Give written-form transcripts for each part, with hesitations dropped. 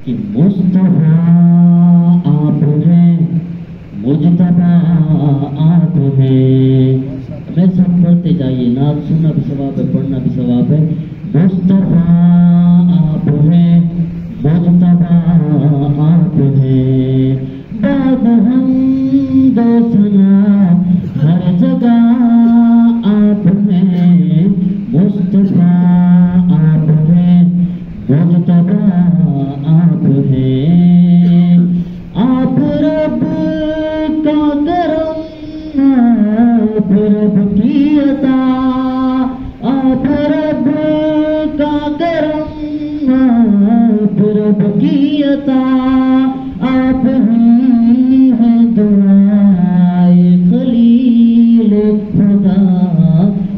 کہ مصطفیٰ آپ ہیں، مجتبیٰ آپ ہیں. میں سب پڑھتے جائیے، نعت سننا بھی ثواب ہے، پڑھنا بھی ثواب ہے. مصطفیٰ آپ ہیں، مجتبیٰ آپ ہیں. باب حمد و ثنا ہر جگہ آپ ہیں. مصطفیٰ آپ ہیں، مجتبیٰ آپ ہیں. آپ رب کا کرم، آپ رب کی عطا. آپ رب کا کرم، آپ رب کی عطا. آپ ہی ہیں دعائے خلیل خدا.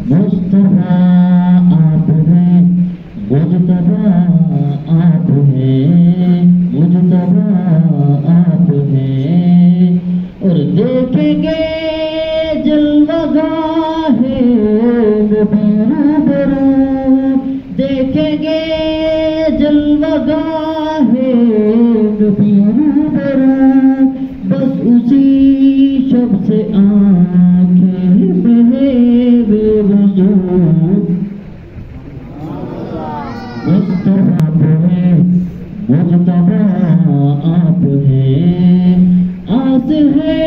مصطفیٰ آپ ہیں، مجتبیٰ آپ ہیں، مجتبیٰ آپ ہیں. اور دیکھیں گے جلوہ گاہ نبی روبرو، دیکھیں گے جلوہ گاہ نبی روبرو. بس اسی شب سے آنکھیں بہے بے وضو. مصطفیٰ آپ ہیں، مجتبیٰ آپ ہیں. آس ہے